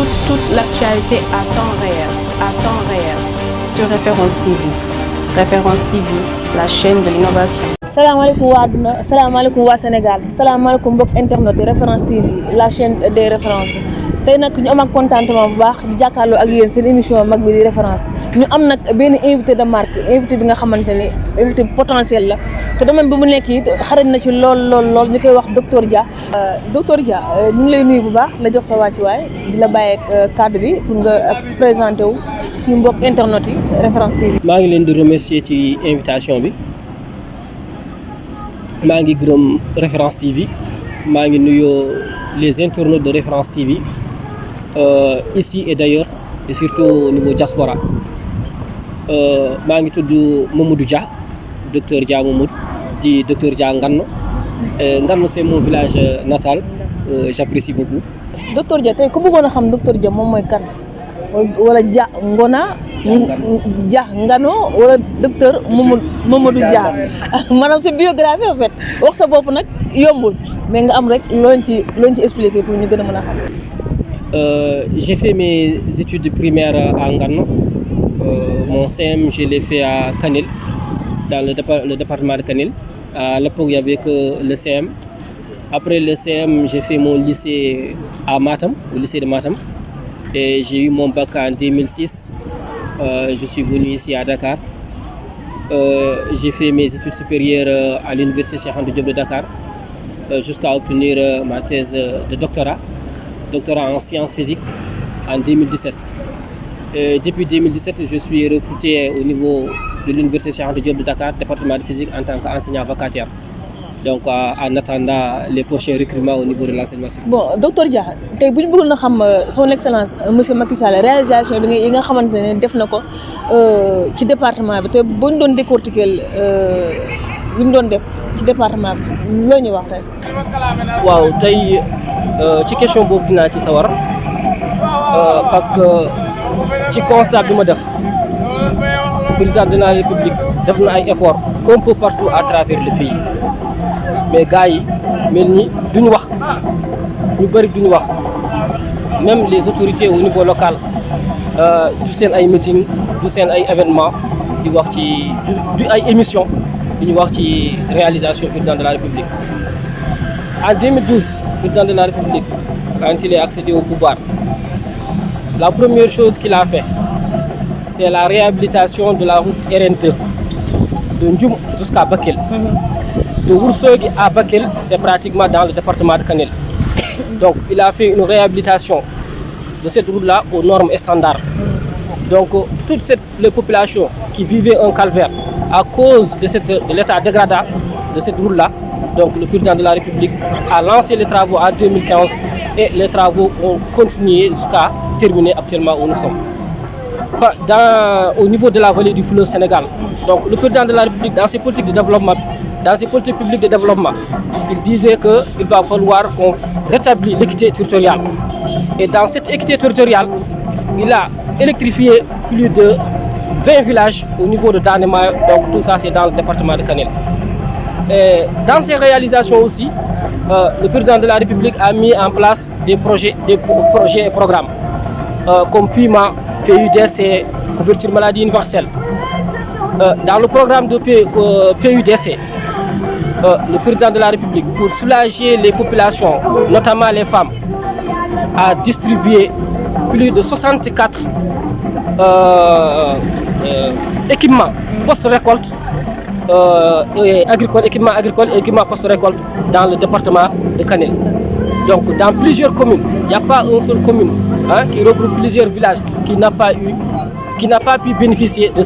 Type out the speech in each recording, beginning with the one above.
toute l'actualité à temps réel, sur Référence TV. Référence TV, la chaîne de l'innovation. salaamaaleykum waa àdduna salaamaaleykum waa Sénégal salaamaaleykum mbokk internet yi Référence TV la chaîne des références tey nag ñu am ak contentement bu baax di jàkkaarloo ak yéen seen émission mag bi di référence ñu am nag benn invité de marque invité bi nga xamante ni invité potentiel la te domaine bi mu nekk it xarañ na ci lool ñu koy wax docteur Dia. docteur Dia ñu ngi lay nuyu bu baax la jox sa wàccuwaay di la bàyyi ak cadre bi pour nga présenté wu suñu mbokk internet yi Référence TV. maa ngi leen di remercier ci invitation bi. maa ngi gërëm Référence TV maa ngi nuyoo les internautes de Référence TV ici et d'ailleurs et surtout au niveau diaspora maa ngi tudd Mamadou Dia docteur Dia Mamadou di docteur Dia Ngano Ngano c'est mon village natal j'apprécie beaucoup. docteur Dia tey ku bëggoon a xam docteur Dia moom mooy kan wala Dia Ngano wala docteur Mamadou Dia maanaam sa biographie en fait wax sa bopp nag yombul mais nga am rek looñ ci expliquer pour ñu gën a mën a xam. J'ai fait mes études primaires à Ngano. Mon CM je l'ai fait à Kanel dans le département de Kanel. À l'époque il y avait que le CM. Après le CM j'ai fait mon lycée à Matam, au lycée de Matam. Et j'ai eu mon bac en 2006. Je suis venu ici à Dakar. J'ai fait mes études supérieures à l'université Cheikh Anta Diop de Dakar jusqu'à obtenir ma thèse de doctorat en sciences physiques en 2017. Et depuis 2017, je suis recruté au niveau de l'université Cheikh Anta Diop de Dakar, département de physique en tant qu'enseignant vacataire. Donc en attendant les prochains recrutements au niveau de l'enseignement supérieur. Bon docteur Dia tey bu ñu bëggoon a xam son excellence monsieur Macky Sall réalisation yi nga xamante ne def na ko ci département bi te bu ñu doon décortiquer li mu doon def ci département bi loo ñu wax rek. waaw tey ci question boobu dinaa ci sawar parce que ci constat bi ma def président de la République def na ay efforts un peu partout à travers le pays. mais gars yi mel ni duñu wax ñu bëri duñu wax même les autorités au niveau local du seen ay meeting du seen ay événement di wax ci du ay émission di ñu wax ci réalisation président de la République. En 2012 président de la République quand il est accédé au pouvoir la première chose qu'il a fait c'est la réhabilitation de la route RN2 de Ndioum jusqu'à Bakel. De Ourossogui à Bakel, c'est pratiquement dans le département de Kanel. Donc, il a fait une réhabilitation de cette route-là aux normes et standards. Donc, toutes les populations qui vivaient un calvaire à cause de l'état dégradant de cette route-là, donc le président de la République a lancé les travaux en 2015 et les travaux ont continué jusqu'à terminer actuellement où nous sommes. Au niveau de la vallée du fleuve Sénégal, donc le président de la République dans ses politiques de développement, dans ses politiques publiques de développement, il disait qu'il va falloir qu'on rétablisse l'équité territoriale. Et dans cette équité territoriale, il a électrifié plus de 20 villages au niveau de Danema, donc tout ça c'est dans le département de Kanel. Et dans ces réalisations aussi, le président de la République a mis en place des projets et programmes comme PUMA, PUDC, couverture maladie universelle. Dans le programme de PUDC, le président de la République, pour soulager les populations, notamment les femmes, a distribué plus de 64 équipements post-récolte équipements agricoles et équipements post-récolte dans le département de Kanel. Donc dans plusieurs communes, il n'y a pas une seule commune qui regroupe plusieurs villages qui n'a pas pu bénéficier de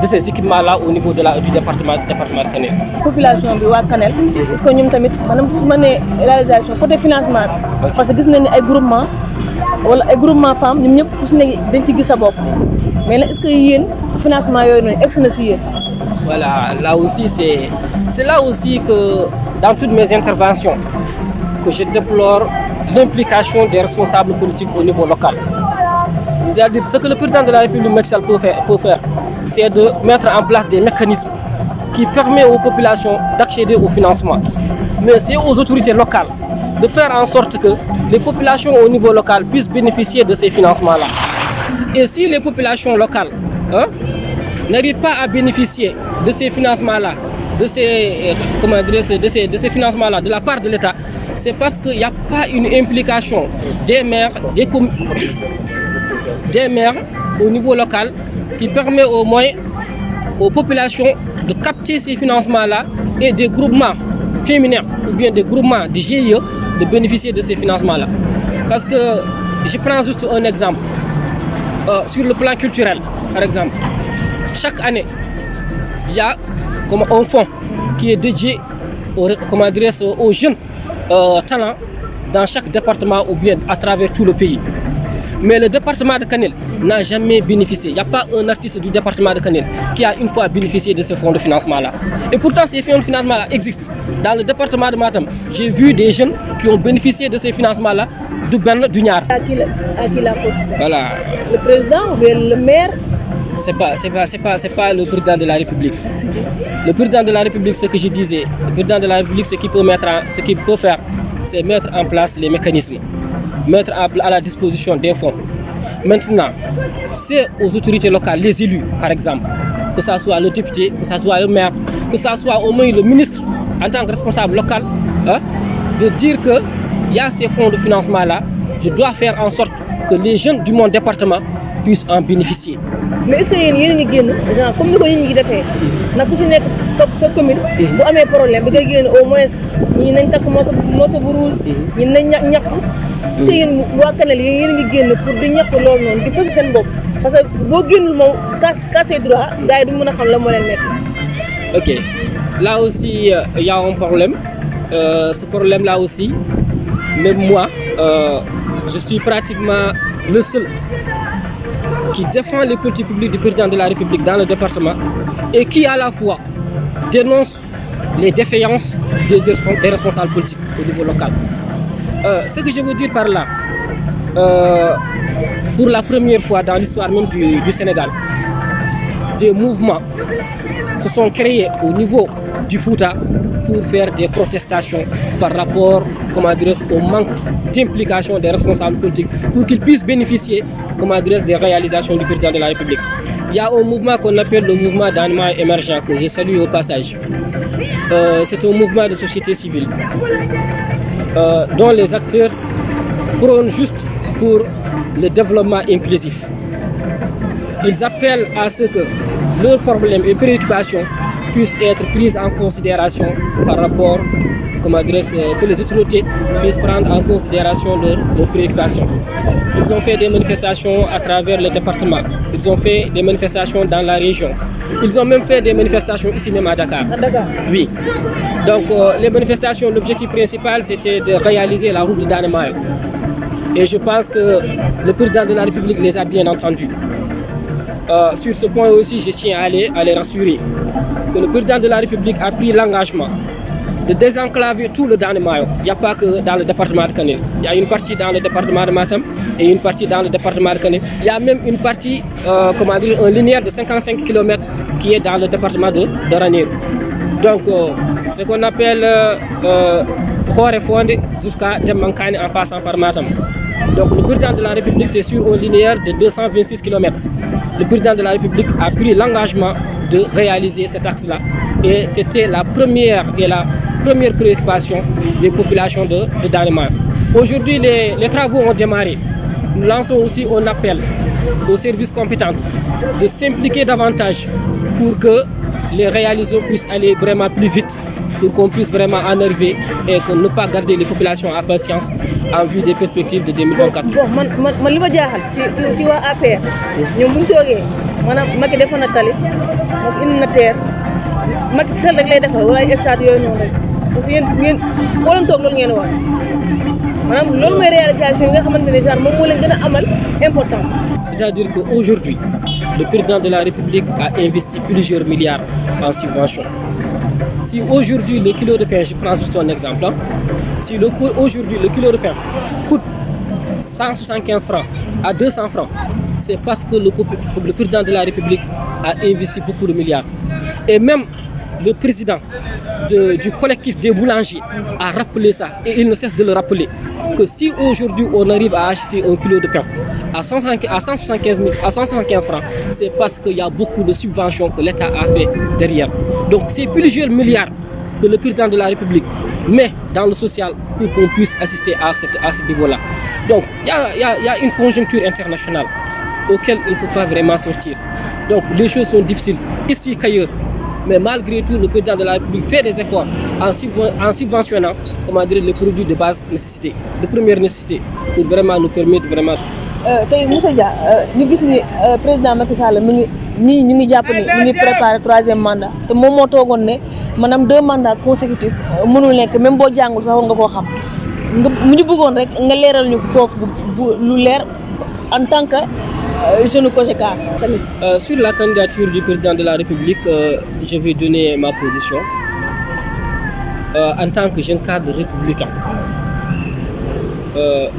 ces équipements-là au niveau du département de Kanel. Population bi waa Kanel est-ce que ñoom tamit maanaam su ma nee réalisation côté financement bi parce que gis nañ ne ay groupement femmes ñoom ñëpp ku si ne dañ ci gis sa bopp mais là est-ce que yéen financement yooyu noonu egg na si yéen. Voilà, là aussi c'est là aussi que dans toutes mes interventions que je déplore l'implication des responsables politiques au niveau local. C'est-à-dire ce que le président de la République Macky Sall peut faire, c'est de mettre en place des mécanismes qui permettent aux populations d'accéder au financement. Mais c'est aux autorités locales de faire en sorte que les populations au niveau local puissent bénéficier de ces financements-là. Et si les populations locales n'arrivent pas à bénéficier de ces financements-là, de ces financements-là de la part de l'État, c'est parce qu'il n'y a pas une implication des maires, des maires au niveau local qui permet au moins aux populations de capter ces financements-là et des groupements féminins ou bien des groupements de GIE de bénéficier de ces financements-là. Parce que je prends juste un exemple. Sur le plan culturel, par exemple, chaque année, il y a un fonds qui est dédié aux jeunes talents dans chaque département ou bien à travers tout le pays. Mais le département de Kanel n'a jamais bénéficié. Il n'y a pas un artiste du département de Kanel qui a une fois bénéficié de ce fonds de financement-là. Et pourtant, ces fonds de financement-là existent. Dans le département de Matam, j'ai vu des jeunes qui ont bénéficié de ces financements-là du Ben du Niar. À qui la faute? Voilà. Le président ou bien le maire? C'est pas le président de la République. Le président de la République, ce que je disais, le président de la République, ce qu'il peut faire, c'est mettre en place les mécanismes, mettre à la disposition des fonds. Maintenant, c'est aux autorités locales, les élus par exemple, que ce soit le député, que ce soit le maire, que ce soit au moins le ministre en tant que responsable local, de dire qu'il y a ces fonds de financement-là, je dois faire en sorte que les jeunes du mon département puissent en bénéficier. Mais est-ce que yéen a ngi génn genre comme ni ko yéen ñi defee nag ku si nekk sa commune bu amee problème da ngay génn au moins ñi nañ takk moosa bu rouge ñi nañ ñaxtu est-ce que yéen waa Kanel yéen a ngi génn pour di ñaxtu loolu noonu di fës seen bopp parce que boo génnul moom casse droit gars yi duñ mën a xam la moo leen nekk. Ok, là aussi il y a un problème. Ce problème-là aussi, même moi, je suis pratiquement le seul qui défend les politiques publiques du président de la République dans le département et qui à la fois dénonce les défaillances des responsables politiques au niveau local. Ce que je veux dire par là, pour la première fois dans l'histoire même du Sénégal, des mouvements se sont créés au niveau du Fouta pour faire des protestations par rapport au manque d'implication des responsables politiques pour qu'ils puissent bénéficier des réalisations du président de la République. Il y a un mouvement qu'on appelle le mouvement d'animal émergent que je salue au passage. C'est un mouvement de société civile dont les acteurs prônent juste pour le développement inclusif. Ils appellent à ce que leurs problèmes et préoccupations puissent être prises en considération par rapport que les autorités puissent prendre en considération leurs préoccupations. Ils ont fait des manifestations à travers le département. Ils ont fait des manifestations dans la région. Ils ont même fait des manifestations ici même à Dakar. Oui. Donc les manifestations, l'objectif principal c'était de réaliser la route de Danemaï. Et je pense que le président de la République les a bien entendus. Sur ce point aussi, je tiens à les rassurer que le président de la République a pris l'engagement de désenclaver tout le Danemaï. Il n'y a pas que dans le département de Kanel. Il y a une partie dans le département de Matam et une partie dans le département de Kanel. Il y a même une partie, un linéaire de 55 km qui est dans le département de Ranérou. Donc, ce qu'on appelle Khore Fonde jusqu'à Djamankane en passant par Matam. Donc, le président de la République, c'est sur un linéaire de 226 km. Le président de la République a pris l'engagement de réaliser cet axe-là. Et c'était la première préoccupation des populations de Danemark. Aujourd'hui, les travaux ont démarré. Nous lançons aussi un appel aux services compétents de s'impliquer davantage pour que les réalisations puissent aller vraiment plus vite, pour qu'on puisse vraiment énerver et que ne pas garder les populations à patience en vue des perspectives de 2024. Bon, li ma jaaxal ci waa APR ñoom bu ñu toogee maanaam Macky defoon na tali Macky indi na terre Macky tali rek lay defal wala ay stade yooyu noonu rek parce que yéen boo leen toog loolu ngeen wax maanaam loolu mooy réalisation yi nga xamante ne genre moom moo leen gën a amal importance. C'est-à-dire qu'aujourd'hui, le président de la République a investi plusieurs milliards en subventions. Si aujourd'hui le kilo de pain, je prends juste un exemple, si aujourd'hui le kilo de pain coûte 175 francs à 200 francs, c'est parce que le président de la République a investi beaucoup de milliards. Et même le président du collectif des boulangers a rappelé ça et il ne cesse de le rappeler que si aujourd'hui on arrive à acheter un kilo de pain à 175 francs, c'est parce qu'il y a beaucoup de subventions que l'État a fait derrière. Donc c'est plusieurs milliards que le président de la République met dans le social pour qu'on puisse assister à ce niveau-là. Donc il y a une conjoncture internationale auquel il ne faut pas vraiment sortir. Donc les choses sont difficiles ici qu'ailleurs. Mais malgré tout, le président de la République fait des efforts en subventionnant les produits de base nécessité, de première nécessité, pour vraiment nous permettre vraiment. tey Moussa Dia ñu gis ni président Macky Sall ñu ngi jàpp ni mu ngi préparé 3e mandat te moom moo toogoon ne maanaam 2 mandats consécutifs mënul nekk même boo jàngul sax war nga koo xam nga ñu bëggoon rek nga leeral ñu foofu lu leer en tant que jeune COJECA. Sur la candidature du président de la République, je vais donner ma position en tant que jeune cadre républicain.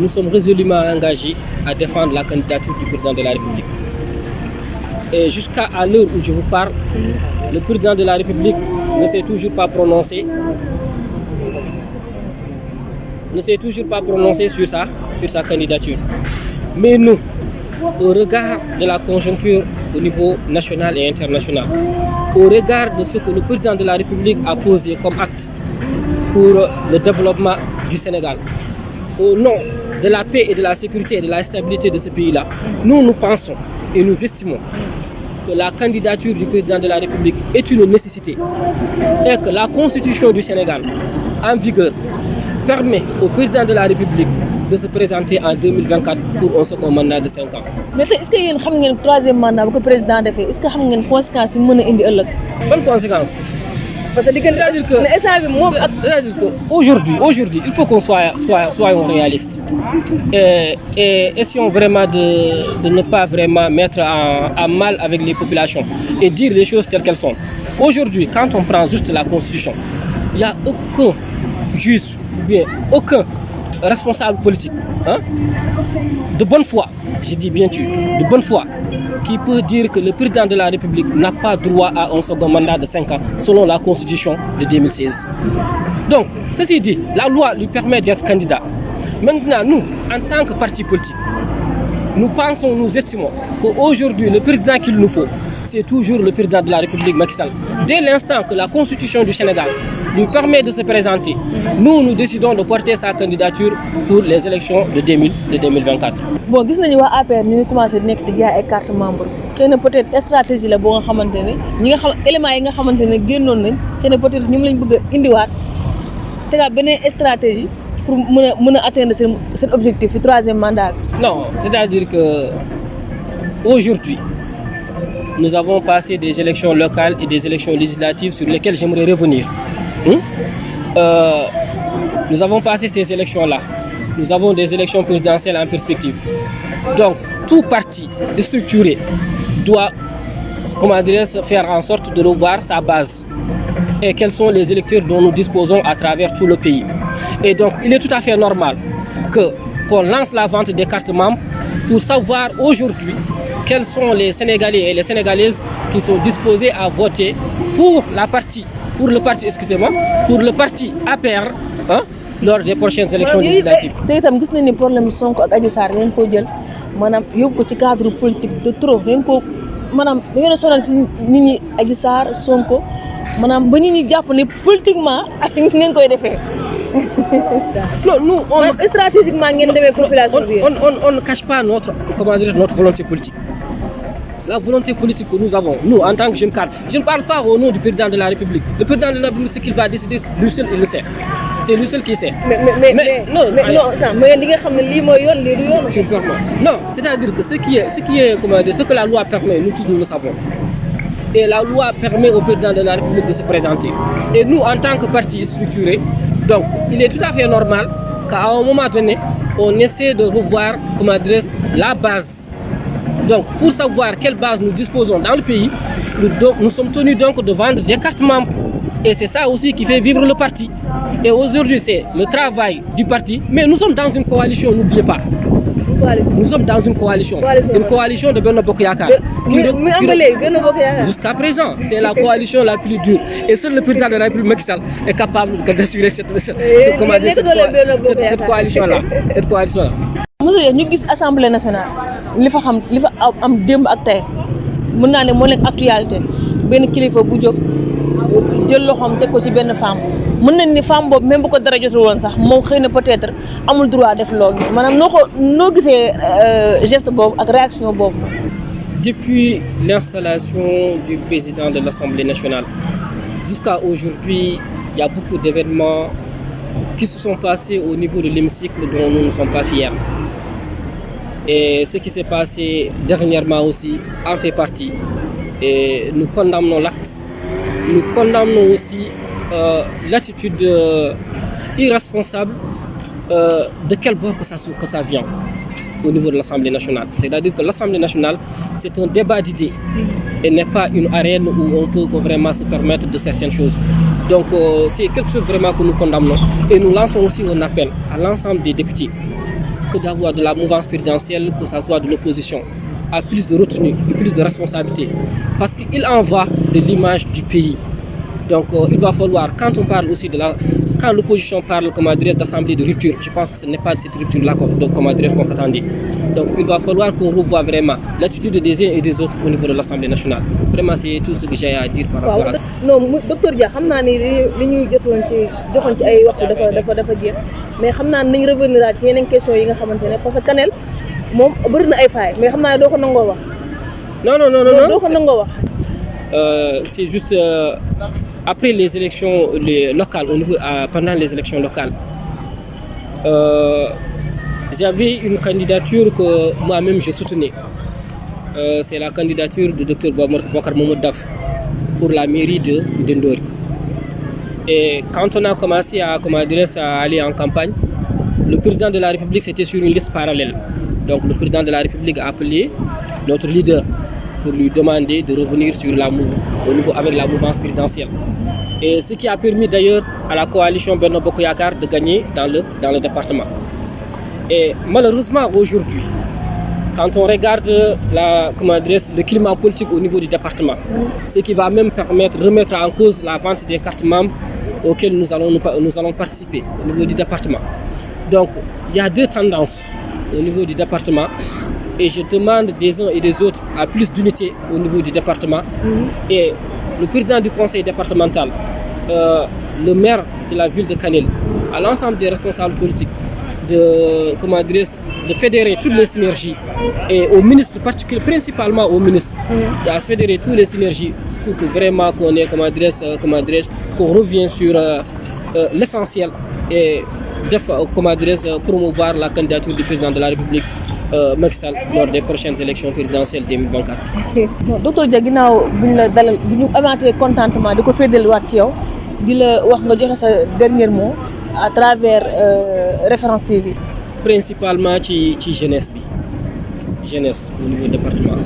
Nous sommes résolument engagés à défendre la candidature du président de la République. Et jusqu'à l'heure où je vous parle, le président de la République ne s'est toujours pas prononcé sur sa candidature. Mais nous, au regard de la conjoncture au niveau national et international, au regard de ce que le président de la République a posé comme acte pour le développement du Sénégal, au nom de la paix et de la sécurité et de la stabilité de ce pays-là, nous pensons et nous estimons que la candidature du président de la République est une nécessité et que la constitution du Sénégal en vigueur permet au président de la République de se présenter en 2024 pour un second mandat de 5 ans. Mais est-ce que vous savez le 3e mandat que le président a fait? Est-ce que vous savez les conséquences qu'il peut avoir? Bonne conséquence. C'est-à-dire qu'aujourd'hui, il faut qu'on soyons réalistes et essayons vraiment de ne pas vraiment mettre en mal avec les populations et dire les choses telles qu'elles sont. Aujourd'hui, quand on prend juste la Constitution, il n'y a aucun juge, bien aucun responsable politique de bonne foi, je dis bien sûr, de bonne foi, qui peut dire que le président de la République n'a pas droit à un second mandat de 5 ans selon la Constitution de 2016. Donc, ceci dit, la loi lui permet d'être candidat. Maintenant, nous, en tant que parti politique, nous pensons, nous estimons qu'aujourd'hui, le président qu'il nous faut, c'est toujours le président de la République Macky Sall. Dès l'instant que la Constitution du Sénégal lui permet de se présenter, nous décidons de porter sa candidature pour les élections de 2024. Bon, gis nañu waa APR ñu ngi commencé nekk di jaay ay carte membre xëy na peut-être stratégie la boo nga xamante ne ñi nga xam éléments yi nga xamante ne génnoon nañ xëy na peut-être ñoom lañ bëgg a indiwaat tegaat beneen stratégie pour mën a atteindre seen objectif fi 3e mandat. Non, c'est-à-dire que aujourd'hui nous avons passé des élections locales et des élections législatives sur lesquelles j'aimerais revenir. Nous avons passé ces élections-là. Nous avons des élections présidentielles en perspective. Donc, tout parti structuré doit, faire en sorte de revoir sa base et quels sont les électeurs dont nous disposons à travers tout le pays. Et donc, il est tout à fait normal qu'on lance la vente des cartes membres pour savoir aujourd'hui quels sont les Sénégalais et les Sénégalaises qui sont disposés à voter pour le parti APR lors des prochaines élections législatives. Te itam gis nañ ni problème Sonko ak Adji Sarr ngeen ko jël maanaam yóbbu ko ci cadre politique de trop ngeen ko maanaam da ngeen a sonal ci nit ñi Adji Sarr Sonko maanaam ba nit ñi jàpp ne politiquement ak ngeen koy defee. Non, nous stratégiquement ngeen demee population bi. On ne cache pas notre volonté politique. La volonté politique que nous avons, nous en tant que jeunes cadres, je ne parle pas au nom du président de la République. Le président de la République, ce qu'il va décider, lui seul il le sait. C'est lui seul qui sait. Mais li nga xam ne lii mooy yoon lii du yoon. Non, c'est-à-dire que ce que la loi permet, nous tous nous le savons. Et la loi permet au président de la République de se présenter. Et nous, en tant que parti structuré, donc il est tout à fait normal qu'à un moment donné, on essaie de revoir, la base. Donc, pour savoir quelle base nous disposons dans le pays, nous sommes tenus donc de vendre des cartes membres. Et c'est ça aussi qui fait vivre le parti. Et aujourd'hui, c'est le travail du parti. Mais nous sommes dans une coalition, n'oubliez pas. coalition. Nous sommes dans une coalition. Une coalition de Benno Bokk Yakaar. Jusqu'à présent, c'est la coalition la plus dure. Et seul le président de la République, Macky Sall, est capable d'assurer cette coalition-là. Cette coalition-là. Monsieur ñu gis assemblée nationale li fa am démb ak tey mën naa ne moo nekk actualité benn kilifa bu jóg jël loxoom teg ko ci benn femme mën nañ ni femme boobu même bu ko dara jotul woon sax moom xëy na peut-être amul droit def loolu maanaam noo gisee geste boobu ak réaction boobu. Depuis l'installation du président de l'Assemblée nationale jusqu'à aujourd'hui, il y a beaucoup d'événements qui se sont passés au niveau de l'hémicycle dont nous ne sommes pas fiers. Et ce qui s'est passé dernièrement aussi en fait partie. Et nous condamnons l'acte. Nous condamnons aussi l'attitude irresponsable de quel bord que ça vient au niveau de l'Assemblée nationale. C'est-à-dire que l'Assemblée nationale, c'est un débat d'idées et n'est pas une arène où on peut vraiment se permettre de certaines choses. Donc c'est quelque chose vraiment que nous condamnons. Et nous lançons aussi un appel à l'ensemble des députés que d'avoir de la mouvance présidentielle, que ce soit de l'opposition, à plus de retenue et plus de responsabilité. Parce qu'il en va de l'image du pays. Donc il va falloir, quand on parle aussi quand l'opposition parle d'assemblée de rupture, je pense que ce n'est pas cette rupture-là qu'on s'attendait. Donc il va falloir qu'on revoie vraiment l'attitude des uns et des autres au niveau de l'Assemblée nationale. Vraiment, c'est tout ce que j'ai à dire par rapport à ça. Non, docteur Dia, xam naa ni li ñuy joxoon ci ay waxtu dafa jeex mais xam naa nañ revenir ci yeneen question yi nga xamante ne parce que Kanel moom bëri na ay faay mais xam naa doo ko nangoo wax. Non. doo ko nangoo wax. C'est juste après les élections locales, pendant les élections locales, j'avais une candidature que moi-même je soutenais. C'est la candidature du Dr Bocar Mamadou Daf pour la mairie de Ndendori. Et quand on a commencé à aller en campagne, le président de la République c'était sur une liste parallèle. Donc le président de la République a appelé notre leader pour lui demander de revenir au niveau avec la mouvance présidentielle. Et ce qui a permis d'ailleurs à la coalition Benno Bokk Yakaar de gagner dans le département. Et malheureusement aujourd'hui, quand on regarde le climat politique au niveau du département, ce qui va même remettre en cause la vente des cartes membres auxquelles nous allons participer au niveau du département. Donc il y a deux tendances au niveau du département. Et je demande des uns et des autres à plus d'unité au niveau du département. Et le président du conseil départemental, le maire de la ville de Kanel, à l'ensemble des responsables politiques, de fédérer toutes les synergies et aux ministres, principalement aux ministres, de fédérer toutes les synergies pour que vraiment qu'on revienne sur l'essentiel et promouvoir la candidature du président de la République Macky Sall lors des prochaines élections présidentielles 2024. Docteur Dia, ginnaaw bu ñu amaatee contentement di ko féddaliwaat ci yow di la wax nga joxe sa dernier mot à travers Référence TV. Principalement ci jeunesse au niveau du département.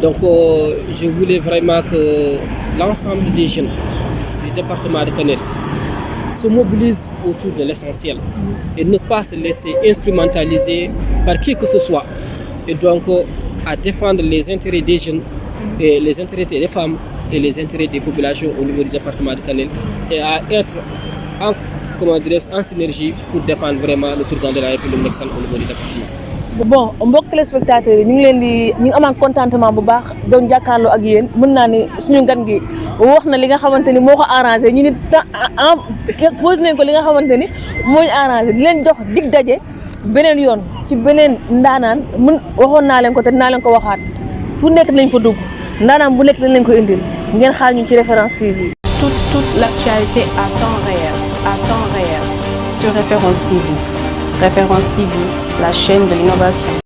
Donc je voulais vraiment que l'ensemble des jeunes du département de Kanel se mobilisent autour de l'essentiel et ne pas se laisser instrumentaliser par qui que ce soit. Et donc à défendre les intérêts des jeunes et les intérêts des femmes et les intérêts des populations au niveau du département de Kanel et à être en synergie pour défendre vraiment le président de la République Macky Sall au niveau du département. Bon mbokk téléspectateurs yi ñu ngi amaan contentement bu baax doon jàkkaarloo ak yéen mën naa ni suñu gan gi wax na li nga xamante ni moo ko arrangé ñu nit posé nañ ko li nga xamante ni mooy arrangé di leen jox dig daje beneen yoon ci beneen ndaanaan waxoon naa leen ko te dinaa leen ko waxaat fu nekk nañ fa dugg ndaanaan bu nekk dañ leen ko indil ngeen xaar ñu ci Référence TV. Toute l'actualité à temps réel sur Référence TV. Référence TV, la chaîne de l'innovation.